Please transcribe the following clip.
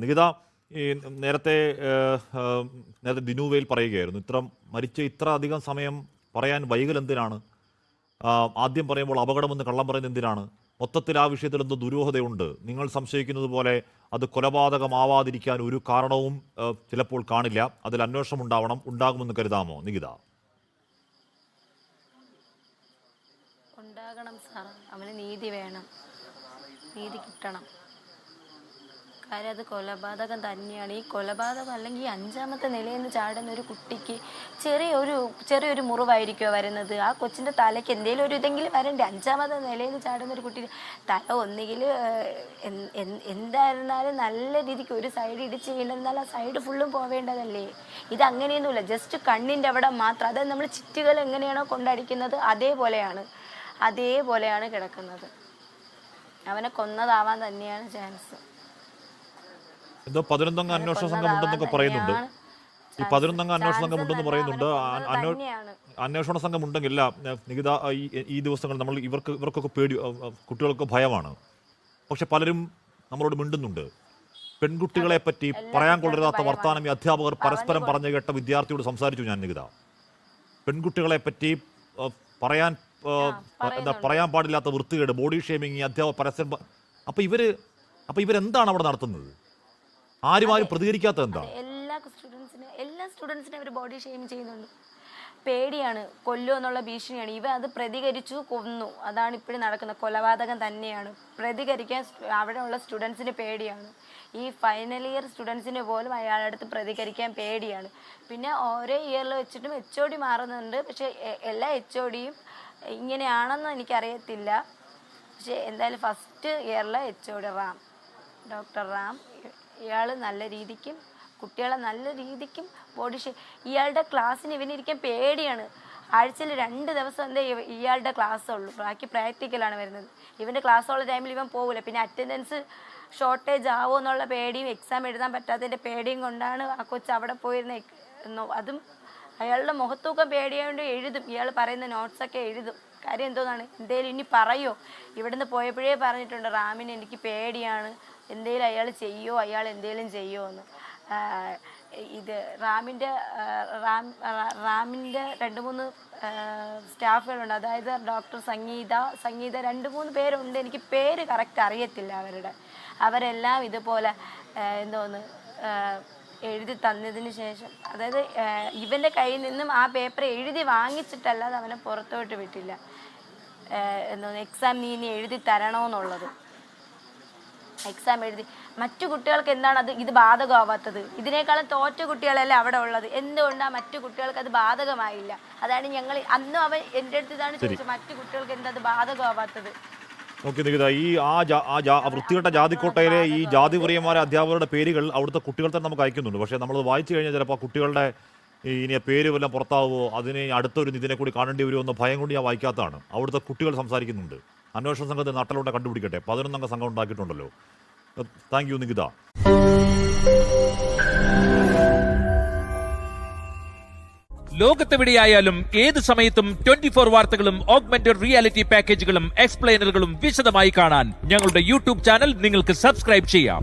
നികിത ഈ നേരത്തെ ദിനുവയിൽ പറയുകയായിരുന്നു ഇത്ര അധികം സമയം പറയാൻ വൈകൽ എന്തിനാണ്? ആദ്യം പറയുമ്പോൾ അപകടമെന്ന് കള്ളം പറയുന്നത് എന്തിനാണ്? മൊത്തത്തിൽ ആ വിഷയത്തിൽ എന്തോ ദുരൂഹതയുണ്ട്. നിങ്ങൾ സംശയിക്കുന്നത് പോലെ അത് കൊലപാതകമാവാതിരിക്കാൻ ഒരു കാരണവും ചിലപ്പോൾ കാണില്ല. അതിൽ അന്വേഷണം ഉണ്ടാകുമെന്ന് കരുതാമോ നികിത? ഉണ്ടാകണം സാർ, അവന് നീതി വേണം, നീതി കിട്ടണം. കാര്യം അത് കൊലപാതകം തന്നെയാണ്. ഈ കൊലപാതകം അല്ലെങ്കിൽ 5ാമത്തെ നിലയിൽ നിന്ന് ചാടുന്ന ഒരു കുട്ടിക്ക് ചെറിയൊരു മുറിവായിരിക്കുമോ വരുന്നത്? ആ കൊച്ചിൻ്റെ തലയ്ക്ക് എന്തെങ്കിലും ഒരു ഇതെങ്കിലും വരണ്ടേ? 5ാമത്തെ നിലയിൽ നിന്ന് ചാടുന്ന ഒരു കുട്ടി തല ഒന്നുകിൽ എന്തായിരുന്നാലും നല്ല രീതിക്ക് ഒരു സൈഡ് ഇടിച്ച് വീണ്ടെന്നാൽ ആ സൈഡ് ഫുള്ളും പോവേണ്ടതല്ലേ? ഇത് അങ്ങനെയൊന്നുമില്ല, ജസ്റ്റ് കണ്ണിൻ്റെ അവിടെ മാത്രം. അതായത് നമ്മൾ ചിറ്റുകൾ എങ്ങനെയാണോ കൊണ്ടടിക്കുന്നത് അതേപോലെയാണ് കിടക്കുന്നത്. അവനെ കൊന്നതാവാൻ തന്നെയാണ് ചാൻസ്. എന്തോ 11 അന്വേഷണ സംഘം ഉണ്ടെന്നൊക്കെ പറയുന്നുണ്ട്. ഈ 11 അന്വേഷണ സംഘം ഉണ്ടെന്ന് പറയുന്നുണ്ട്. അന്വേഷണ സംഘം ഉണ്ടെങ്കിൽ നികിത ഈ ദിവസങ്ങൾ നമ്മൾ ഇവർക്കൊക്കെ കുട്ടികൾക്ക് ഭയമാണ്. പക്ഷെ പലരും നമ്മളോട് മിണ്ടുന്നുണ്ട്. പെൺകുട്ടികളെ പറ്റി പറയാൻ കൊള്ളരുതാത്ത വർത്താനം ഈ അധ്യാപകർ പരസ്പരം പറഞ്ഞു കേട്ട വിദ്യാർത്ഥിയോട് സംസാരിച്ചു ഞാൻ നികിത. പെൺകുട്ടികളെ പറ്റി പറയാൻ പാടില്ലാത്ത വൃത്തികേട്, ബോഡി ഷേമിങ് ഈ അധ്യാപകർ പരസ്പരം. അപ്പൊ ഇവരെന്താണ് അവിടെ നടത്തുന്നത്? ആരും പ്രതികരിക്കാത്തത് എന്താ? എല്ലാ സ്റ്റുഡൻസിനെ അവർ ബോഡി ഷെയിം ചെയ്യുന്നുണ്ട്. പേടിയാണ്, കൊല്ലുക എന്നുള്ള ഭീഷണിയാണ്. അത് പ്രതികരിച്ചു, കൊന്നു. അതാണ് ഇപ്പോഴും നടക്കുന്നത്. കൊലപാതകം തന്നെയാണ്. പ്രതികരിക്കാൻ അവിടെയുള്ള സ്റ്റുഡൻസിന് പേടിയാണ്. ഈ ഫൈനൽ ഇയർ സ്റ്റുഡൻസിന് പോലും അയാളുടെ അടുത്ത് പ്രതികരിക്കാൻ പേടിയാണ്. പിന്നെ ഓരോ ഇയറിൽ വെച്ചിട്ടും HOD മാറുന്നുണ്ട്. പക്ഷെ എല്ലാ HODയും ഇങ്ങനെയാണെന്ന് എനിക്കറിയത്തില്ല. പക്ഷെ എന്തായാലും ഫസ്റ്റ് ഇയറിലെ HOD ഡോക്ടർ റാം, ഇയാൾ നല്ല രീതിക്കും കുട്ടികളെ നല്ല രീതിക്കും ഇയാളുടെ ക്ലാസ്സിന് ഇവനിരിക്കാൻ പേടിയാണ്. ആഴ്ചയിൽ 2 ദിവസം എന്തേ ഇയാളുടെ ക്ലാസ് ഉള്ളൂ, ബാക്കി പ്രാക്ടിക്കലാണ് വരുന്നത്. ഇവൻ്റെ ക്ലാസ്സുള്ള ടൈമിൽ ഇവൻ പോകില്ല. പിന്നെ അറ്റൻഡൻസ് ഷോർട്ടേജ് ആവുമോ എന്നുള്ള പേടിയും എക്സാം എഴുതാൻ പറ്റാത്തതിൻ്റെ പേടിയും കൊണ്ടാണ് ആ കൊച്ച് അവിടെ പോയിരുന്ന. അതും അയാളുടെ മുഖത്തൂക്കം പേടിയായതുകൊണ്ട് എഴുതും. ഇയാൾ പറയുന്ന നോട്ട്സൊക്കെ എഴുതും. കാര്യം എന്തോന്നാണ്, എന്തേലും ഇനി പറയോ? ഇവിടുന്ന് പോയപ്പോഴേ പറഞ്ഞിട്ടുണ്ട്, റാമിന് എനിക്ക് പേടിയാണ്, എന്തേലും അയാൾ എന്തേലും ചെയ്യുമോ എന്ന്. ഇത് റാമിൻ്റെ 2-3 സ്റ്റാഫുകളുണ്ട്. അതായത് ഡോക്ടർ സംഗീത 2-3 പേരുണ്ട്. എനിക്ക് പേര് കറക്റ്റ് അറിയത്തില്ല അവരെല്ലാം ഇതുപോലെ എഴുതി തന്നതിന് ശേഷം, അതായത് ഇവൻ്റെ കയ്യിൽ നിന്നും ആ പേപ്പർ എഴുതി വാങ്ങിച്ചിട്ടല്ലാതെ അവനെ പുറത്തോട്ട് വിട്ടില്ല. എക്സാം നീ എഴുതി തരണമെന്നുള്ളത്. എക്സാം എഴുതി മറ്റു കുട്ടികൾക്ക് എന്താണ് ഇത് ബാധകമാവാത്തത്? ഇതിനേക്കാളും തോറ്റ കുട്ടികളല്ലേ അവിടെ ഉള്ളത്. എന്തുകൊണ്ടാണ് മറ്റു കുട്ടികൾക്ക് അത് ബാധകമായില്ല? അതാണ് ഞങ്ങൾ അന്നും അവൻ എൻ്റെ അടുത്ത് ഇതാണ് ചോദിച്ചത്, മറ്റു കുട്ടികൾക്ക് എന്താ അത് ബാധകമാവാത്തത്? ഓക്കെ നികിത, ഈ വൃത്തികെട്ട ജാതിക്കോട്ടയിലെ ഈ ജാതിപ്രിയന്മാരെ അധ്യാപകരുടെ പേരുകൾ അവിടുത്തെ കുട്ടികൾ തന്നെ നമുക്ക് അയക്കുന്നുണ്ട്. പക്ഷേ നമ്മൾ വായിച്ചു കഴിഞ്ഞാൽ ചിലപ്പോൾ കുട്ടികളുടെ ഇനി പേര് വല്ലതും പുറത്താവുമോ, അതിനെ അടുത്തൊരു ഇതിനെ കൂടി കാണേണ്ടി വരുമോ എന്ന ഭയം കൊണ്ട് ഞാൻ വായിക്കാത്തതാണ്. അവിടുത്തെ കുട്ടികൾ സംസാരിക്കുന്നുണ്ട്. അന്വേഷണ സംഘത്തെ നട്ടലുണ്ടെ കണ്ടുപിടിക്കട്ടെ. 11 അംഗ സംഘം ഉണ്ടാക്കിയിട്ടുണ്ടല്ലോ. Thank you Nikita. ലോകത്തെവിടെയായാലും ഏത് സമയത്തും 24 വാർത്തകളും ഓഗ്മെന്റഡ് റിയാലിറ്റി പാക്കേജുകളും എക്സ്പ്ലെയിനറുകളും വിശദമായി കാണാൻ ഞങ്ങളുടെ YouTube ചാനൽ നിങ്ങൾക്ക് സബ്സ്ക്രൈബ് ചെയ്യാം.